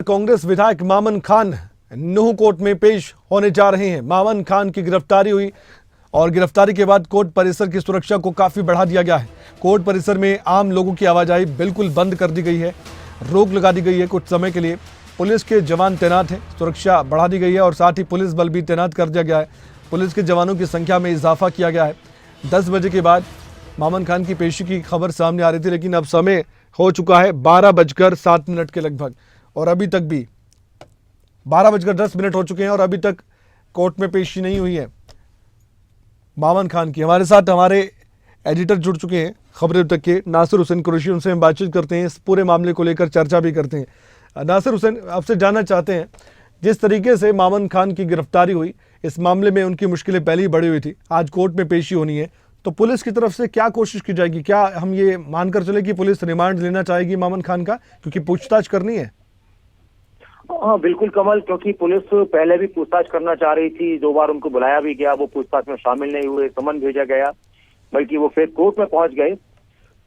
कांग्रेस विधायक मामन खान नूह कोर्ट में पेश होने जा रहे हैं। मामन खान की गिरफ्तारी हुई और गिरफ्तारी के बाद कोर्ट परिसर की सुरक्षा को काफी बढ़ा दिया गया है। कोर्ट परिसर में आम लोगों की आवाजाही बिल्कुल बंद कर दी गई है, रोक लगा दी गई है। कुछ समय के लिए पुलिस के जवान तैनात हैं, सुरक्षा बढ़ा दी गई है और साथ ही पुलिस बल भी तैनात कर दिया गया है। पुलिस के जवानों की संख्या में इजाफा किया गया है। 10 बजे के बाद मामन खान की पेशी की खबर सामने आ रही थी, लेकिन अब समय हो चुका है 12:07 के लगभग और अभी तक भी 12:10 हो चुके हैं और अभी तक कोर्ट में पेशी नहीं हुई है मामन खान की। हमारे साथ हमारे एडिटर जुड़ चुके हैं खबरें तक के, नासिर हुसैन कुरैशी। उनसे हम बातचीत करते हैं, इस पूरे मामले को लेकर चर्चा भी करते हैं। नासिर हुसैन, आपसे जानना चाहते हैं, जिस तरीके से मामन खान की गिरफ्तारी हुई, इस मामले में उनकी मुश्किलें पहले ही बढ़ी हुई थी, आज कोर्ट में पेशी होनी है, तो पुलिस की तरफ से क्या कोशिश की जाएगी? क्या हम ये मानकर चले कि पुलिस रिमांड लेना चाहेगी मामन खान का, क्योंकि पूछताछ करनी है? हाँ बिल्कुल कमल, क्योंकि पुलिस पहले भी पूछताछ करना चाह रही थी। 2 बार उनको बुलाया भी गया, वो पूछताछ में शामिल नहीं हुए, समन भेजा गया, बल्कि वो फिर कोर्ट में पहुंच गए।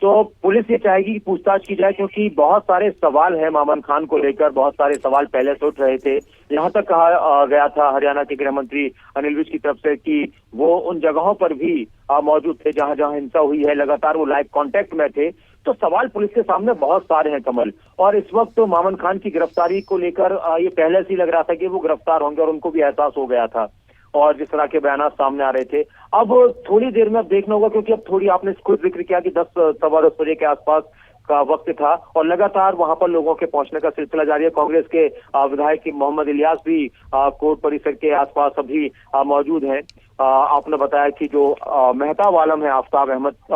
तो पुलिस ये चाहेगी कि पूछताछ की जाए, क्योंकि बहुत सारे सवाल हैं मामन खान को लेकर, बहुत सारे सवाल पहले से उठ रहे थे। यहाँ तक कहा गया था हरियाणा के गृह मंत्री अनिल विज की तरफ से कि वो उन जगहों पर भी मौजूद थे जहां जहां हिंसा हुई है, लगातार वो लाइव कांटेक्ट में थे। तो सवाल पुलिस के सामने बहुत सारे हैं कमल, और इस वक्त तो मामन खान की गिरफ्तारी को लेकर ये पहले से ही लग रहा था कि वो गिरफ्तार होंगे और उनको भी एहसास हो गया था, और जिस तरह के बयान सामने आ रहे थे। अब थोड़ी देर में अब देखना होगा, क्योंकि अब थोड़ी आपने खुद जिक्र किया कि 10-10:15 बजे के आसपास का वक्त था और लगातार वहां पर लोगों के पहुंचने का सिलसिला जारी है। कांग्रेस के विधायक मोहम्मद इलियास भी कोर्ट परिसर के आसपास अभी मौजूद हैं। आपने बताया कि जो मेहताब आलम है,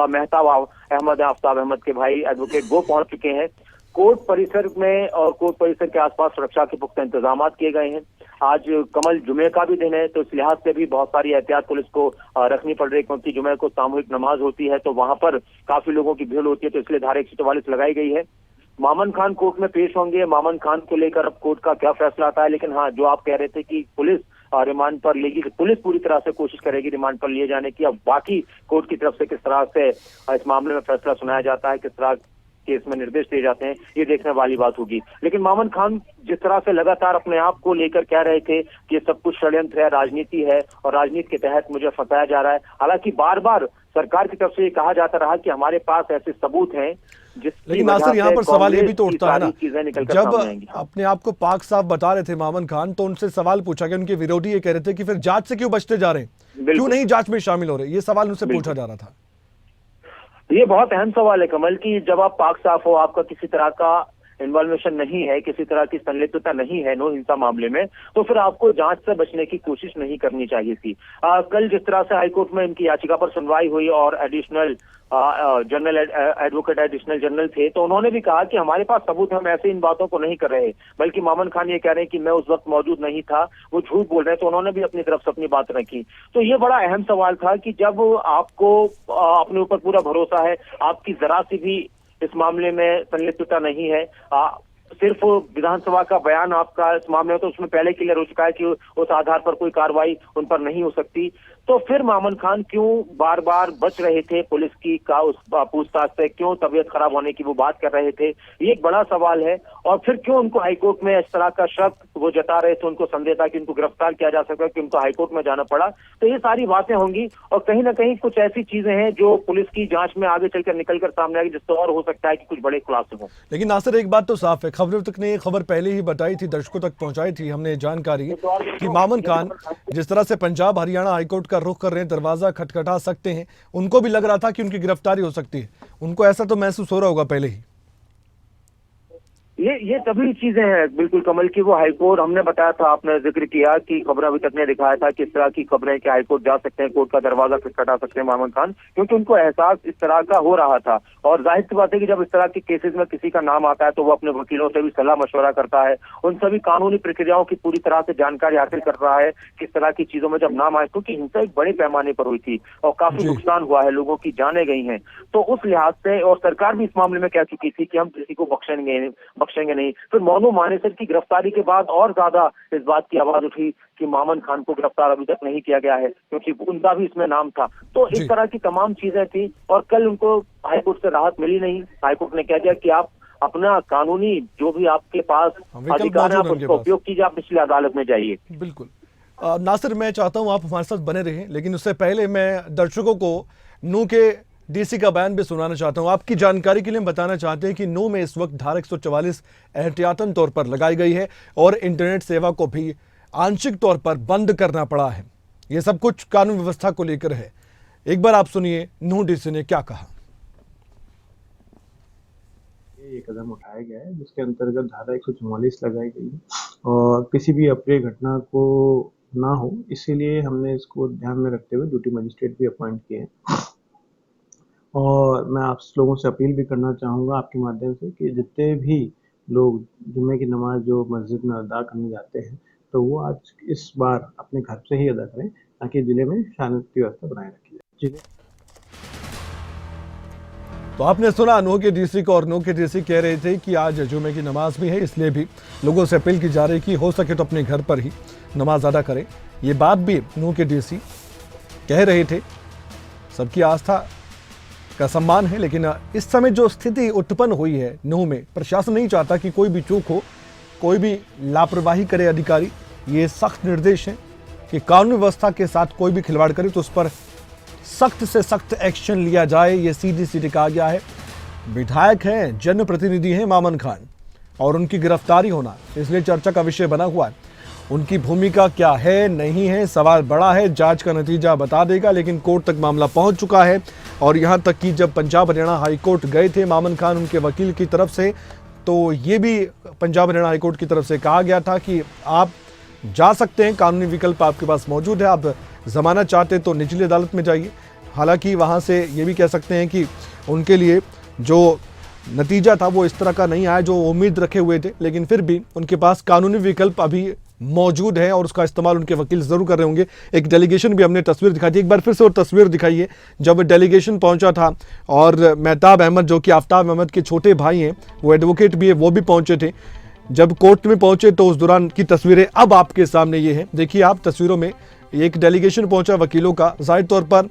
मेहताब अहमद के भाई एडवोकेट वो पहुंच चुके हैं कोर्ट परिसर में, और कोर्ट परिसर के आसपास सुरक्षा के पुख्ता इंतजाम किए गए हैं। आज कमल जुमे का भी दिन है, तो इस लिहाज से भी बहुत सारी एहतियात पुलिस को रखनी पड़ रही है, क्योंकि जुमे को सामूहिक नमाज होती है, तो वहां पर काफी लोगों की भीड़ होती है, तो इसलिए धारा 144 लगाई गई है। मामन खान कोर्ट में पेश होंगे। मामन खान को लेकर अब कोर्ट का क्या फैसला आता है, लेकिन हाँ, जो आप कह रहे थे कि पुलिस रिमांड पर लेगी, पुलिस पूरी तरह से कोशिश करेगी रिमांड पर लिए जाने की। अब बाकी कोर्ट की तरफ से किस तरह से इस मामले में फैसला सुनाया जाता है, किस तरह के इसमें निर्देश दिए जाते हैं, ये देखने वाली बात होगी। लेकिन मामन खान जिस तरह से लगातार अपने आप को लेकर कह रहे थे कि ये सब कुछ षड्यंत्र है, राजनीति है और राजनीति के तहत मुझे फंसाया जा रहा है। हालांकि बार बार सरकार की तरफ से ये कहा जाता रहा कि हमारे पास ऐसे सबूत हैं, लेकिन नासिर, यहाँ पर सवाल ये भी तो उठता है ना, जब अपने आप को पाक साफ बता रहे थे मामन खान, तो उनसे सवाल पूछा गया, उनके विरोधी ये कह रहे थे कि फिर जांच से क्यों बचते जा रहे हैं, क्यों नहीं जांच में शामिल हो रहे, ये सवाल उनसे पूछा जा रहा था। ये बहुत अहम सवाल है कमल, कि जब आप पाक साफ हो, आपका किसी तरह का इन्वॉल्वेशन नहीं है, किसी तरह की संलिप्तता नहीं है नो हिंसा मामले में, तो फिर आपको जांच से बचने की कोशिश नहीं करनी चाहिए थी। कल जिस तरह से हाईकोर्ट में इनकी याचिका पर सुनवाई हुई और एडिशनल एडिशनल जनरल थे, तो उन्होंने भी कहा कि हमारे पास सबूत, हम ऐसे इन बातों को नहीं कर रहे, बल्कि मामन खान ये कह रहे हैं कि मैं उस वक्त मौजूद नहीं था, वो झूठ बोल रहे हैं, तो उन्होंने भी अपनी तरफ से अपनी बात रखी। तो ये बड़ा अहम सवाल था कि जब आपको अपने ऊपर पूरा भरोसा है, आपकी जरा सी भी इस मामले में संलिप्तता नहीं है, सिर्फ विधानसभा का बयान आपका इस मामले में तो उसमें पहले क्लियर हो चुका है कि उस आधार पर कोई कार्रवाई उन पर नहीं हो सकती, तो फिर मामन खान क्यों बार बार बच रहे थे पुलिस की उस पूछताछ से, क्यों तबीयत खराब होने की वो बात कर रहे थे, ये एक बड़ा सवाल है। और फिर क्यों उनको हाईकोर्ट में इस तरह का शक वो जता रहे थे, उनको संदेह था कि उनको गिरफ्तार किया जा सकता है, कि उनको हाईकोर्ट में जाना पड़ा। तो ये सारी बातें होंगी और कहीं ना कहीं कुछ ऐसी चीजें हैं जो पुलिस की जांच में आगे चलकर निकलकर सामने आएगी, जिससे और हो सकता है कि कुछ बड़े खुलासे हों। लेकिन नासिर, एक बात तो साफ है, खबरों तक ने ये खबर पहले ही बताई थी, दर्शकों तक पहुंचाई थी हमने जानकारी कि मामन खान जिस तरह से पंजाब हरियाणा हाईकोर्ट का रुख कर रहे हैं, दरवाजा खटखटा सकते हैं, उनको भी लग रहा था कि उनकी गिरफ्तारी हो सकती है, उनको ऐसा तो महसूस हो रहा होगा पहले ही। ये सभी चीजें हैं बिल्कुल कमल की। वो हाईकोर्ट, हमने बताया था, आपने जिक्र किया कि खबर अभी तक ने दिखाया था कि इस तरह की खबरें कि हाईकोर्ट जा सकते हैं, कोर्ट का दरवाजा खटखटा सकते हैं मामन खान, क्योंकि उनको एहसास इस तरह का हो रहा था। और जाहिर सी बात है कि जब इस तरह के केसेस में किसी का नाम आता है, तो वो अपने वकीलों से भी सलाह मशवरा करता है, उन सभी कानूनी प्रक्रियाओं की पूरी तरह से जानकारी हासिल कर रहा है, किस तरह की चीजों में जब नाम आए, क्योंकि हिंसा एक बड़े पैमाने पर हुई थी और काफी नुकसान हुआ है, लोगों की जानें गई हैं। तो उस लिहाज से, और सरकार भी इस मामले में कह चुकी थी कि हम किसी को बख्शेंगे नहीं। फिर मोनू मानेसर की गिरफ्तारी के बाद और ज्यादा इस बात की आवाज उठी कि मामन खान को गिरफ्तार अभी तक नहीं किया गया है, क्योंकि उनका भी इसमें नाम था। तो इस तरह की तमाम चीजें थी और कल उनको हाईकोर्ट से राहत मिली नहीं। हाईकोर्ट ने कह दिया कि आप अपना कानूनी जो भी आपके पास विकल्प अधिकार है आप मौजूद है उनके उसका पास। उपयोग कीजिए, आप निचली अदालत में जाइए। बिल्कुल। नासिर, मैं चाहता हूं आप हमारे साथ बने रहें, लेकिन उससे पहले मैं दर्शकों को नूह के डीसी का बयान भी सुनाना चाहता हूं। आपकी जानकारी के लिए हम बताना चाहते हैं कि नूह में इस वक्त धारा 144 एहतियातन तौर पर लगाई गई है और इंटरनेट सेवा को भी आंशिक तौर पर बंद करना पड़ा है। ये सब कुछ कानून व्यवस्था को लेकर है। एक बार आप सुनिए नूह डीसी ने क्या कहा। ये कदम उठाया गया है जिसके अंतर्गत धारा 144 लगाई गई है और किसी भी अप्रिय घटना को ना हो, इसीलिए हमने इसको ध्यान में रखते हुए ड्यूटी मजिस्ट्रेट भी अपॉइंट किए हैं। और मैं आप लोगों से अपील भी करना चाहूँगा आपके माध्यम से कि जितने भी लोग जुम्मे की नमाज जो मस्जिद में अदा करने जाते हैं तो वो आज इस बार अपने घर से ही अदा करें ताकि जिले में शांति व्यवस्था बनाए रखी जाए। जिले तो आपने सुना नूह के डीसी को, और नूह के डीसी कह रहे थे कि आज जुमे की नमाज भी है, इसलिए भी लोगों से अपील की जा रही कि हो सके तो अपने घर पर ही नमाज अदा करें। ये बात भी नूह के डीसी कह रहे थे। सबकी आस्था का सम्मान है, लेकिन इस समय जो स्थिति उत्पन्न हुई है नूह में, प्रशासन नहीं चाहता कि कोई भी चूक हो, कोई भी लापरवाही करे अधिकारी। ये सख्त निर्देश है कि कानून व्यवस्था के साथ कोई भी खिलवाड़ करे तो उस पर सख्त से सख्त एक्शन लिया जाए। ये सीधी सीधी कहा गया है। विधायक हैं, जनप्रतिनिधि हैं मामन खान, और उनकी गिरफ्तारी होना इसलिए चर्चा का विषय बना हुआ है। उनकी भूमिका क्या है, नहीं है, सवाल बड़ा है। जांच का नतीजा बता देगा, लेकिन कोर्ट तक मामला पहुंच चुका है। और यहां तक कि जब पंजाब हरियाणा हाईकोर्ट गए थे मामन खान उनके वकील की तरफ से, तो ये भी पंजाब हरियाणा हाईकोर्ट की तरफ से कहा गया था कि आप जा सकते हैं, कानूनी विकल्प आपके पास मौजूद है। आप जमानत चाहते तो निचली अदालत में जाइए। हालांकि वहां से ये भी कह सकते हैं कि उनके लिए जो नतीजा था वो इस तरह का नहीं आया जो उम्मीद रखे हुए थे, लेकिन फिर भी उनके पास कानूनी विकल्प अभी मौजूद है और उसका इस्तेमाल उनके वकील जरूर कर रहे होंगे। एक डेलीगेशन भी हमने तस्वीर दिखाई थी, एक बार फिर से और तस्वीर दिखाइए। जब डेलीगेशन पहुंचा था और मेहताब अहमद जो कि आफ्ताब अहमद के छोटे भाई हैं, वो एडवोकेट भी है, वो भी पहुंचे थे। जब कोर्ट में पहुंचे तो उस दौरान की तस्वीरें अब आपके सामने ये हैं। देखिए आप तस्वीरों में एक डेलीगेशन पहुंचा वकीलों का। जाहिर तौर पर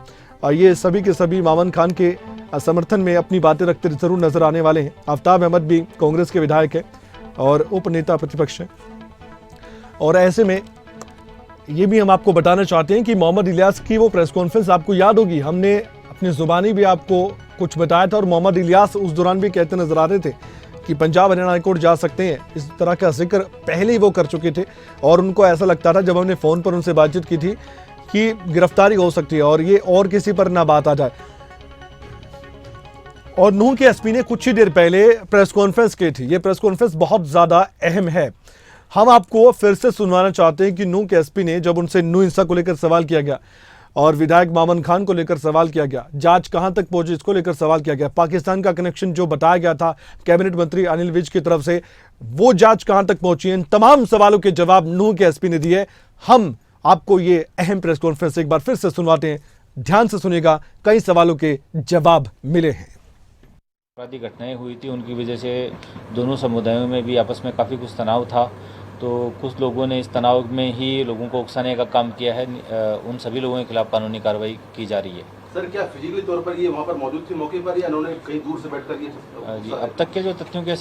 ये सभी के सभी मामन खान के समर्थन में अपनी बातें रखते जरूर नजर आने वाले हैं। आफ्ताब अहमद भी कांग्रेस के विधायक हैं और उपनेता प्रतिपक्ष हैं। और ऐसे में ये भी हम आपको बताना चाहते हैं कि मोहम्मद इलियास की वो प्रेस कॉन्फ्रेंस आपको याद होगी, हमने अपनी जुबानी भी आपको कुछ बताया था और मोहम्मद इलियास उस दौरान भी कहते नजर आ रहे थे कि पंजाब हरियाणा हाईकोर्ट जा सकते हैं। इस तरह का जिक्र पहले ही वो कर चुके थे और उनको ऐसा लगता था जब हमने फ़ोन पर उनसे बातचीत की थी कि गिरफ्तारी हो सकती है और ये और किसी पर ना बात आ जाए। और नूह के एसपी ने कुछ ही देर पहले प्रेस कॉन्फ्रेंस की थी। ये प्रेस कॉन्फ्रेंस बहुत ज़्यादा अहम है। हम आपको फिर से सुनवाना चाहते हैं कि नूह के एसपी ने जब उनसे नूह हिंसा को लेकर सवाल किया गया और विधायक मामन खान को लेकर सवाल किया गया, जांच कहां तक पहुंची इसको लेकर सवाल किया गया, पाकिस्तान का कनेक्शन जो बताया गया था कैबिनेट मंत्री अनिल विज की तरफ से, वो जांच कहां तक पहुंची, इन तमाम सवालों के जवाब नूह के एसपी ने दिए। हम आपको ये अहम प्रेस कॉन्फ्रेंस एक बार फिर से सुनवाते हैं, ध्यान से सुनिएगा, कई सवालों के जवाब मिले हैं। अपराधी घटनाएं हुई थी, उनकी वजह से दोनों समुदायों में भी आपस में काफ़ी कुछ तनाव था, तो कुछ लोगों ने इस तनाव में ही लोगों को उकसाने का काम किया है। उन सभी लोगों के खिलाफ कानूनी कार्रवाई की जा रही है। सर, क्या फिजिकली तौर पर ये वहाँ पर मौजूद थे मौके पर, या उन्होंने कहीं दूर से बैठकर ये जी, अब तक के जो तथ्यों के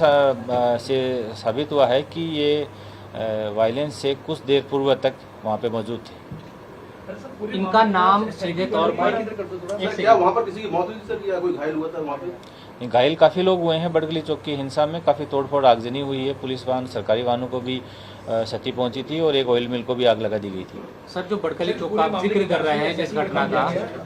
से साबित हुआ है कि ये वायलेंस से कुछ देर पूर्व तक वहाँ पे मौजूद थे। इनका नाम सीधे तौर पर क्या वहाँ पर किसी की मौत हुई सर, या कोई घायल हुआ था वहाँ पे? घायल काफ़ी लोग हुए हैं। बड़गली चौक की हिंसा में काफ़ी तोड़फोड़ आगजनी हुई है। पुलिस वाहन, सरकारी वाहनों को भी क्षति पहुंची थी और एक ऑयल मिल को भी आग लगा दी गई थी। सर, जो बड़गली चौक का आप जिक्र कर रहे हैं जिस घटना का,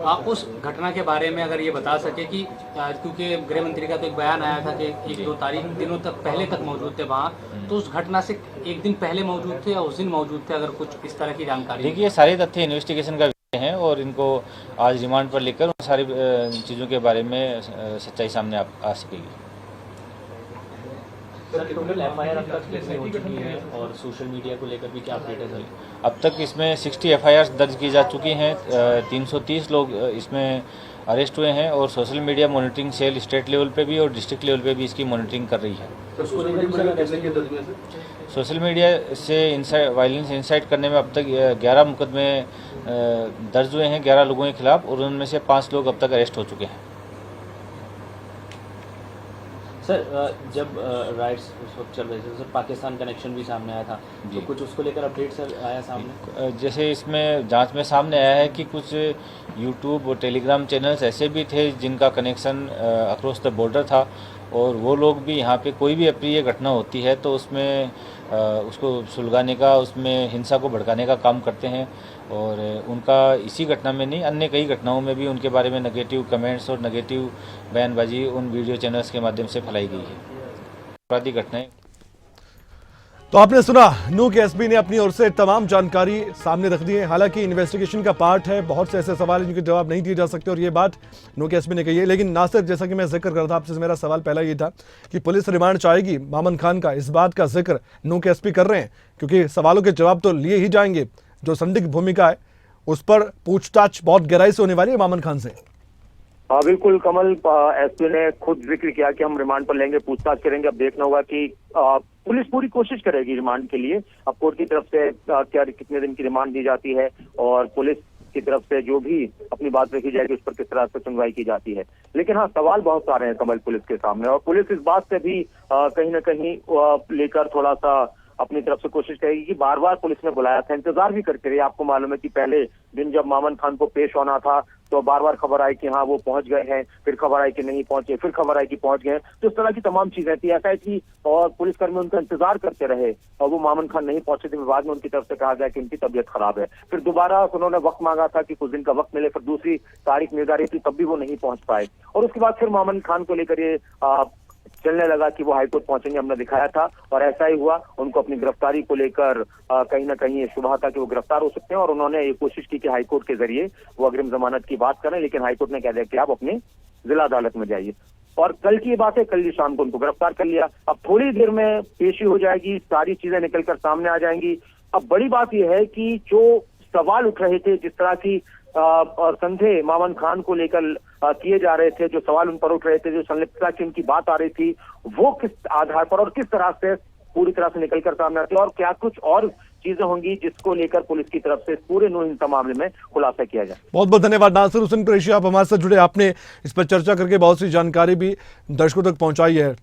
आप उस घटना के बारे में अगर ये बता सके कि क्योंकि गृह मंत्री का तो एक बयान आया था कि 1-2 तारीख दिनों तक पहले तक मौजूद थे वहाँ, तो उस घटना से एक दिन पहले मौजूद थे या उस दिन मौजूद थे, अगर कुछ इस तरह की जानकारी? देखिए, सारे तथ्य इन्वेस्टिगेशन का हैं और इनको आज रिमांड पर लेकर उन सारी चीज़ों के बारे में सच्चाई सामने आ सकेगी। सर, टोटल एफआईआर अब तक कैसे हो चुकी है और सोशल मीडिया को लेकर भी क्या अपडेट है सर? अब तक इसमें 60 एफआईआर दर्ज की जा चुकी हैं। 330 लोग इसमें अरेस्ट हुए हैं और social media monitoring cell state level पे भी और डिस्ट्रिक्ट लेवल पे भी इसकी मॉनिटरिंग कर रही है। सोशल मीडिया से वायलेंस इंसाइट करने में अब तक 11 मुकदमे दर्ज हुए हैं 11 लोगों के खिलाफ, और उनमें से 5 लोग अब तक अरेस्ट हो चुके हैं। सर जब राइट्स उस वक्त चल रहे थे सर, पाकिस्तान कनेक्शन भी सामने आया था, तो कुछ उसको लेकर अपडेट सर आया सामने? जैसे इसमें जांच में सामने आया है कि कुछ यूट्यूब और टेलीग्राम चैनल्स ऐसे भी थे जिनका कनेक्शन अक्रॉस द बॉर्डर था, और वो लोग भी यहाँ पे कोई भी अप्रिय घटना होती है तो उसमें उसको सुलगाने का, उसमें हिंसा को भड़काने का काम करते हैं। और उनका इसी घटना में नहीं, अन्य कई घटनाओं में भी उनके बारे में नेगेटिव कमेंट्स और नेगेटिव बयानबाजी उन वीडियो चैनल्स के माध्यम से फैलाई गई है। अपराधी घटनाएं। तो आपने सुना, नूह के एसपी ने अपनी ओर से तमाम जानकारी सामने रख दी है। हालांकि इन्वेस्टिगेशन का पार्ट है, बहुत से ऐसे सवाल जिनके जवाब नहीं दिए जा सकते, और ये बात नूह के एसपी ने कही है। लेकिन नासिर, जैसा कि मैं जिक्र कर रहा था आपसे, मेरा सवाल पहला ये था कि पुलिस रिमांड चाहेगी मामन खान का, इस बात का जिक्र नूह के एसपी कर रहे हैं, क्योंकि सवालों के जवाब तो लिए ही जाएंगे। जो संदिग्ध भूमिका है उस पर पूछताछ बहुत गहराई से होने वाली है मामन खान से। हाँ बिल्कुल कमल, एसपी ने खुद जिक्र किया कि हम रिमांड पर लेंगे, पूछताछ करेंगे। अब देखना होगा कि पुलिस पूरी कोशिश करेगी रिमांड के लिए। अब कोर्ट की तरफ से क्या कितने दिन की रिमांड दी जाती है, और पुलिस की तरफ से जो भी अपनी बात रखी जाएगी उस पर किस तरह से सुनवाई की जाती है। लेकिन हाँ, सवाल बहुत सारे हैं कमल पुलिस के सामने, और पुलिस इस बात से भी कहीं ना कहीं लेकर थोड़ा सा अपनी तरफ से कोशिश करेगी कि बार बार पुलिस ने बुलाया था, इंतजार भी करते रहे। आपको मालूम है कि पहले दिन जब मामन खान को पेश होना था तो बार बार खबर आई कि हाँ वो पहुंच गए हैं, फिर खबर आई कि नहीं पहुंचे, फिर खबर आई कि पहुंच गए। तो इस तरह की तमाम चीजें थी। ऐसा है कि और पुलिसकर्मी उनका इंतजार करते रहे और वो मामन खान नहीं पहुंचे थे। बाद में उनकी तरफ से कहा गया कि उनकी तबीयत खराब है। फिर दोबारा उन्होंने वक्त मांगा था कि कुछ दिन का वक्त मिले, फिर दूसरी तारीख निर्धारित थी, तब भी वो नहीं पहुंच पाए। और उसके बाद फिर मामन खान को लेकर ये चलने लगा कि वो हाईकोर्ट पहुंचेंगे, हमने दिखाया था, और ऐसा ही हुआ। उनको अपनी गिरफ्तारी को लेकर कहीं ना कहीं ये शुबहा था कि वो गिरफ्तार हो सकते हैं, और उन्होंने ये कोशिश की कि हाईकोर्ट के जरिए वो अग्रिम जमानत की बात करें। लेकिन हाईकोर्ट ने कह दिया कि आप अपने जिला अदालत में जाइए। और कल की बात है, कल ही शाम को उनको गिरफ्तार कर लिया। अब थोड़ी देर में पेशी हो जाएगी, सारी चीजें निकलकर सामने आ जाएंगी। अब बड़ी बात यह है कि जो सवाल उठ रहे थे, जिस तरह की संदेह मामन खान को लेकर किए जा रहे थे, जो सवाल उन पर उठ रहे थे, जो संलिप्तता की उनकी बात आ रही थी, वो किस आधार पर और किस तरह से पूरी तरह से निकलकर सामने आती है, और क्या कुछ और चीजें होंगी जिसको लेकर पुलिस की तरफ से पूरे नूह हिंसा मामले में खुलासा किया जाए। बहुत बहुत धन्यवाद नासिर हुसैन कुरैशी, आप हमारे साथ जुड़े, आपने इस पर चर्चा करके बहुत सी जानकारी भी दर्शकों तक पहुंचाई है।